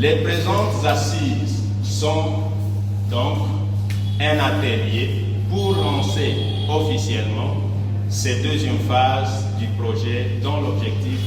Les présentes assises sont donc un atelier pour lancer officiellement cette deuxième phase du projet dont l'objectif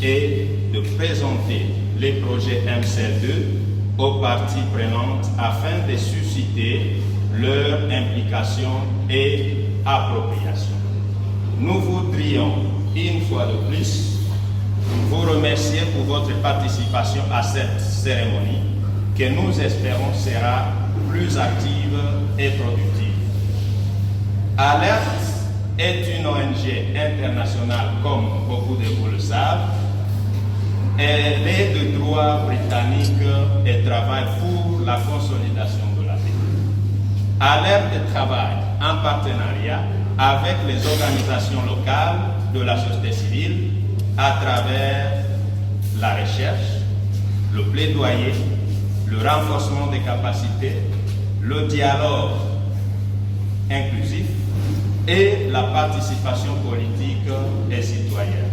est de présenter les projets MCL2 aux parties prenantes afin de susciter leur implication et appropriation. Nous voudrions, une fois de plus, vous remercier pour votre participation à cette cérémonie que nous espérons sera plus active et productive. Alert est une ONG internationale, comme beaucoup de vous le savent. Elle est de droit britannique et travaille pour la consolidation de la paix. Alert travaille en partenariat avec les organisations locales de la société civile à travers la recherche, le plaidoyer, le renforcement des capacités, le dialogue inclusif et la participation politique et citoyenne.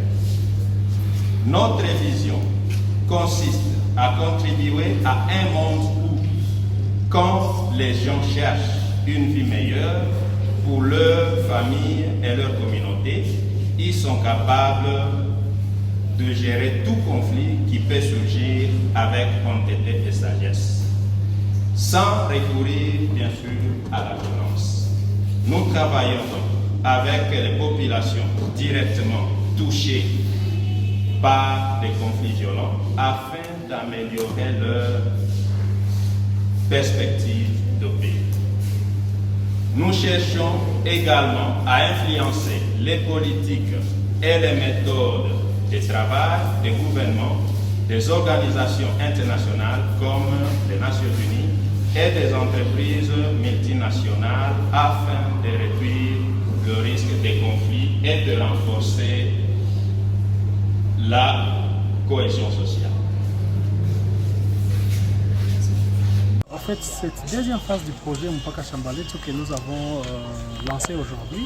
Notre vision consiste à contribuer à un monde où, quand les gens cherchent une vie meilleure pour leur famille et leur communauté, ils sont capables de gérer tout conflit qui peut surgir avec honnêteté et sagesse, sans recourir bien sûr à la violence. Nous travaillons donc avec les populations directement touchées par des conflits violents afin d'améliorer leur perspective de paix. Nous cherchons également à influencer les politiques et les méthodes de travail des gouvernements, des organisations internationales comme les Nations Unies et des entreprises multinationales afin de réduire le risque des conflits et de renforcer la cohésion sociale. En fait, cette deuxième phase du projet Mpaka Chambaletu que nous avons lancé aujourd'hui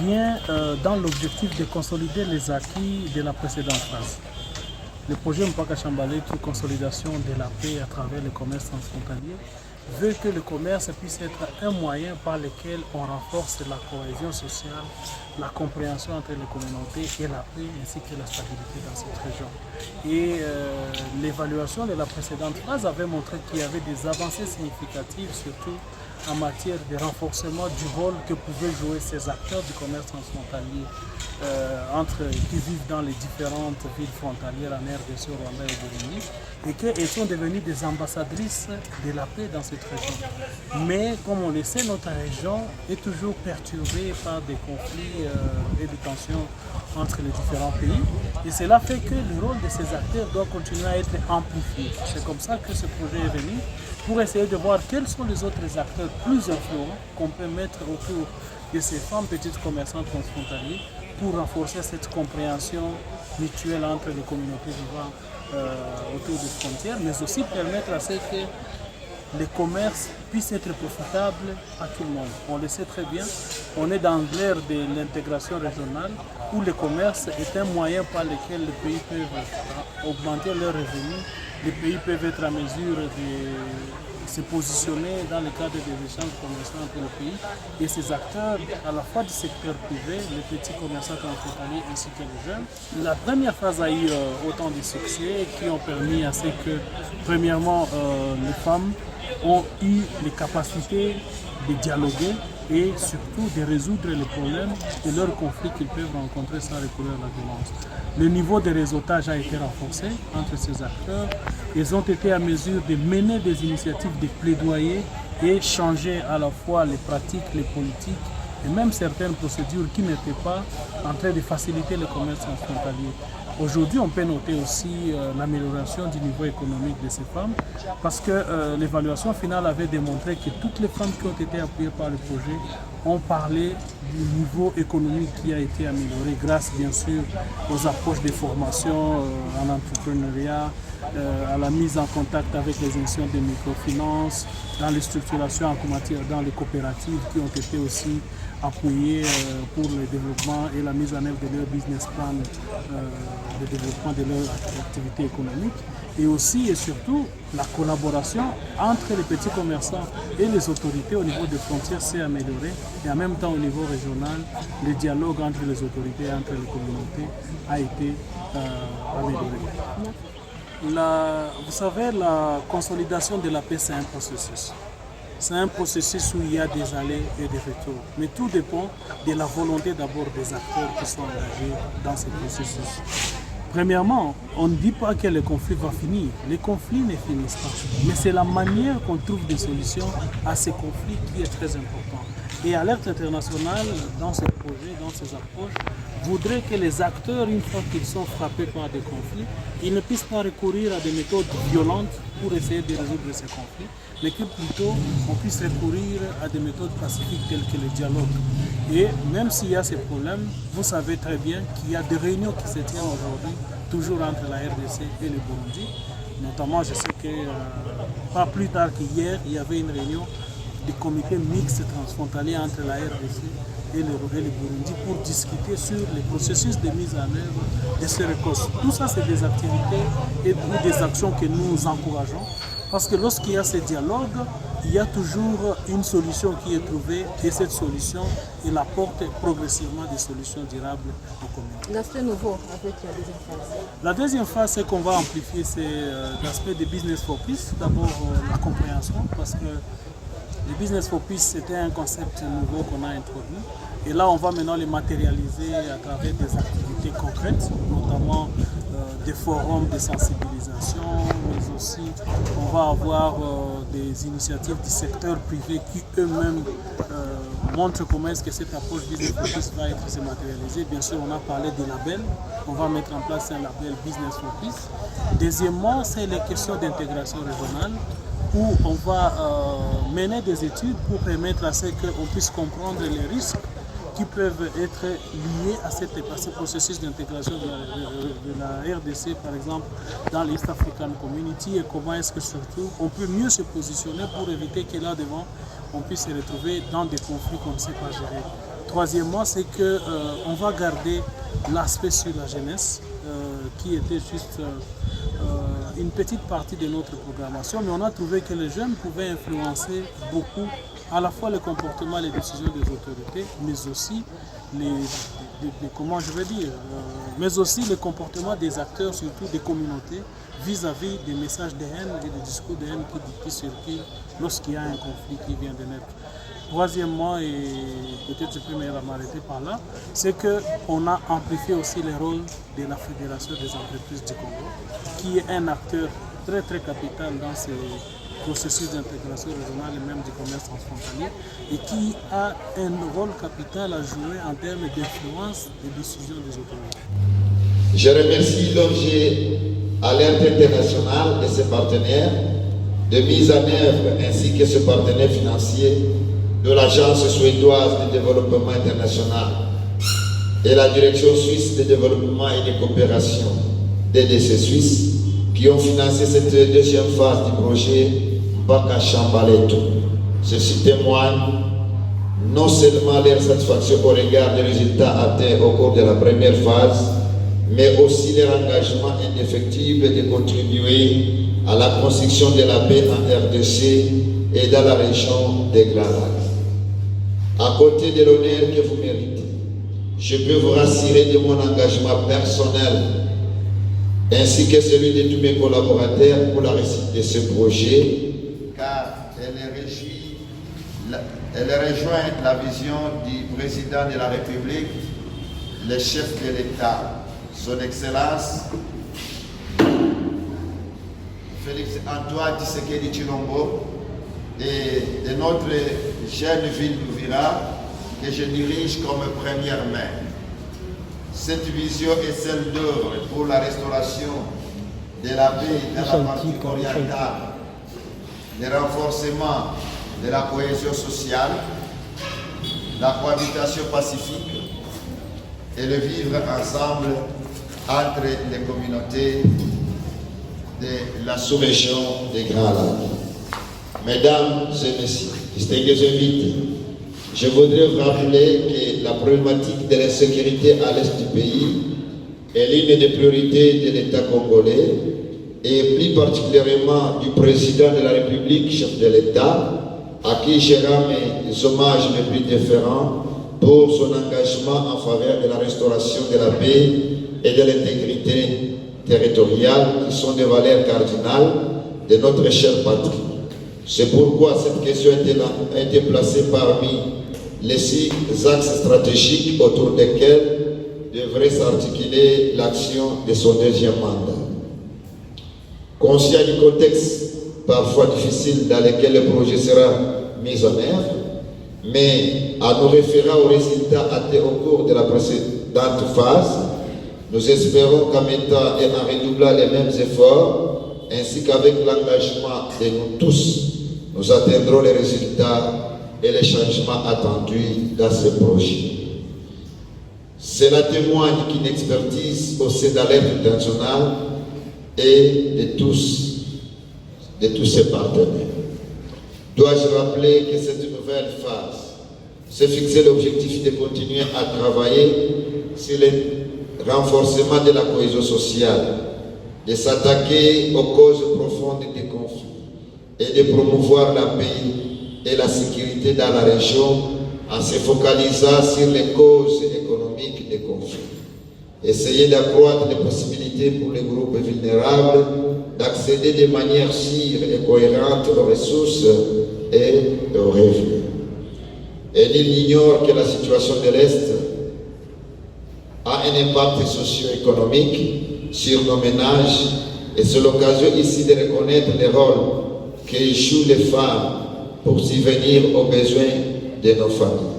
vient dans l'objectif de consolider les acquis de la précédente phase. Le projet Mpaka Chambaletu, consolidation de la paix à travers le commerce transfrontalier, veut que le commerce puisse être un moyen par lequel on renforce la cohésion sociale, la compréhension entre les communautés et la paix ainsi que la stabilité dans cette région. Et l'évaluation de la précédente phase avait montré qu'il y avait des avancées significatives, surtout en matière de renforcement du rôle que pouvaient jouer ces acteurs du commerce transfrontalier qui vivent dans les différentes villes frontalières en RDC, Rwanda et Burundi, et qu'ils sont devenus des ambassadrices de la paix dans cette région. Mais comme on le sait, notre région est toujours perturbée par des conflits et des tensions entre les différents pays. Et cela fait que le rôle de ces acteurs doit continuer à être amplifié. C'est comme ça que ce projet est venu, pour essayer de voir quels sont les autres acteurs plus influents qu'on peut mettre autour de ces femmes petites commerçantes transfrontaliers pour renforcer cette compréhension mutuelle entre les communautés vivant autour des frontières, mais aussi permettre à ce que les commerces puissent être profitables à tout le monde. On le sait très bien, on est dans l'ère de l'intégration régionale où le commerce est un moyen par lequel les pays peuvent augmenter leurs revenus, les pays peuvent être à mesure de se positionner dans le cadre des échanges commerciaux entre les pays et ces acteurs, à la fois du secteur privé, les petits commerçants transfrontaliers ainsi que les jeunes. La première phase a eu autant de succès qui ont permis à ce que, premièrement, les femmes ont eu les capacités de dialoguer et surtout de résoudre les problèmes et leurs conflits qu'ils peuvent rencontrer sans recourir à la violence. Le niveau de réseautage a été renforcé entre ces acteurs. Ils ont été à mesure de mener des initiatives de plaidoyer et changer à la fois les pratiques, les politiques et même certaines procédures qui n'étaient pas en train de faciliter le commerce transfrontalier. Aujourd'hui, on peut noter aussi l'amélioration du niveau économique de ces femmes parce que l'évaluation finale avait démontré que toutes les femmes qui ont été appuyées par le projet ont parlé du niveau économique qui a été amélioré grâce bien sûr aux approches de formation en entrepreneuriat, à la mise en contact avec les institutions de microfinance, dans les structurations en matière, dans les coopératives qui ont été aussi appuyer pour le développement et la mise en œuvre de leur business plan de développement de leur activité économique. Et aussi et surtout, la collaboration entre les petits commerçants et les autorités au niveau des frontières s'est améliorée. Et en même temps, au niveau régional, le dialogue entre les autorités et entre les communautés a été amélioré. Vous savez, la consolidation de la paix, c'est un processus. C'est un processus où il y a des allers et des retours. Mais tout dépend de la volonté d'abord des acteurs qui sont engagés dans ce processus. Premièrement, on ne dit pas que le conflit va finir. Les conflits ne finissent pas. Mais c'est la manière qu'on trouve des solutions à ces conflits qui est très important. Et Alerte Internationale, dans ce projet, dans ces approches, voudrait que les acteurs, une fois qu'ils sont frappés par des conflits, ils ne puissent pas recourir à des méthodes violentes pour essayer de résoudre ces conflits, mais que plutôt on puisse recourir à des méthodes pacifiques telles que le dialogue. Et même s'il y a ces problèmes, vous savez très bien qu'il y a des réunions qui se tiennent aujourd'hui, toujours entre la RDC et le Burundi. Notamment, je sais que pas plus tard qu'hier, il y avait une réunion du comité mixte transfrontalier entre la RDC et le Burundi pour discuter sur les processus de mise en œuvre de ces récoltes. Tout ça, c'est des activités ou des actions que nous encourageons. Parce que lorsqu'il y a ce dialogue, il y a toujours une solution qui est trouvée et cette solution, elle apporte progressivement des solutions durables aux communautés. L'aspect nouveau avec la deuxième phase. La deuxième phase, c'est qu'on va amplifier l'aspect des business for peace. D'abord, la compréhension, parce que le business for peace, c'était un concept nouveau qu'on a introduit. Et là, on va maintenant les matérialiser à travers des activités concrètes, notamment des forums de sensibilisation, mais aussi on va avoir des initiatives du secteur privé qui eux-mêmes montrent comment est-ce que cette approche business for peace va être se matérialiser. Bien sûr, on a parlé des labels, on va mettre en place un label business for peace. Deuxièmement, c'est les questions d'intégration régionale, où on va mener des études pour permettre à ce qu'on puisse comprendre les risques qui peuvent être liés à ce processus d'intégration de la RDC, par exemple, dans l'East African Community, et comment est-ce que surtout on peut mieux se positionner pour éviter que là devant on puisse se retrouver dans des conflits qu'on ne sait pas gérer. Troisièmement, c'est qu'on va garder l'aspect sur la jeunesse, qui était juste une petite partie de notre programmation, mais on a trouvé que les jeunes pouvaient influencer beaucoup à la fois le comportement et les décisions des autorités, mais aussi mais aussi le comportement des acteurs, surtout des communautés, vis-à-vis des messages de haine et des discours de haine qui circulent lorsqu'il y a un conflit qui vient de naître. Troisièmement, et peut-être je peux m'arrêter par là, c'est qu'on a amplifié aussi le rôle de la Fédération des entreprises du Congo, qui est un acteur très très capital dans ces processus d'intégration régionale et même du commerce transfrontalier, et qui a un rôle capital à jouer en termes d'influence des décisions des autorités. Je remercie l'ONG Alerte Internationale et ses partenaires de mise en œuvre ainsi que ses partenaires financiers de l'Agence suédoise de développement international et la Direction suisse de développement et de coopération DDC Suisse qui ont financé cette deuxième phase du projet Mbaka Chambaleto. Ceci témoigne non seulement leur satisfaction au regard des résultats atteints au cours de la première phase, mais aussi leur engagement indéfectible de contribuer à la construction de la paix en RDC et dans la région des Grands Lacs. À côté de l'honneur que vous méritez, je peux vous rassurer de mon engagement personnel ainsi que celui de tous mes collaborateurs pour la réussite de ce projet, car elle rejoint la vision du président de la République, le chef de l'État, son Excellence Félix Antoine Tshisekedi Tshilombo, et de notre jeune ville d'Uvira que je dirige comme première main. Cette vision est celle d'œuvre pour la restauration de la paix dans la partie orientale, le renforcement de la cohésion sociale, la cohabitation pacifique et le vivre ensemble entre les communautés de la sous-région des Grands Lacs. Mesdames et messieurs, distingués invités, Je voudrais vous rappeler que la problématique de l'insécurité à l'est du pays est l'une des priorités de l'État congolais et plus particulièrement du président de la République, chef de l'État, à qui je rends mes hommages les plus différents pour son engagement en faveur de la restauration de la paix et de l'intégrité territoriale qui sont des valeurs cardinales de notre chère patrie. C'est pourquoi cette question a été placée parmi les 6 axes stratégiques autour desquels devrait s'articuler l'action de son deuxième mandat. Conscient du contexte parfois difficile dans lequel le projet sera mis en œuvre, mais en nous référant aux résultats atteints au cours de la précédente phase, nous espérons qu'en mettant et en redoublant les mêmes efforts, ainsi qu'avec l'engagement de nous tous, nous atteindrons les résultats et les changements attendus dans ce projet. Cela témoigne qu'une expertise au sein de l'aide internationale et de tous ses partenaires. Dois-je rappeler que cette nouvelle phase s'est fixé l'objectif de continuer à travailler sur le renforcement de la cohésion sociale, de s'attaquer aux causes profondes des conflits et de promouvoir la paix et la sécurité dans la région en se focalisant sur les causes économiques des conflits. Essayer d'accroître les possibilités pour les groupes vulnérables d'accéder de manière sûre et cohérente aux ressources et aux revenus. Et nul n'ignore que la situation de l'Est a un impact socio-économique sur nos ménages et c'est l'occasion ici de reconnaître le rôle que jouent les femmes pour subvenir aux besoins de nos familles.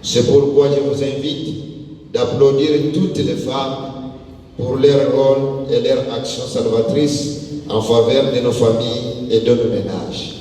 C'est pourquoi je vous invite d'applaudir toutes les femmes pour leur rôle et leur action salvatrice en faveur de nos familles et de nos ménages.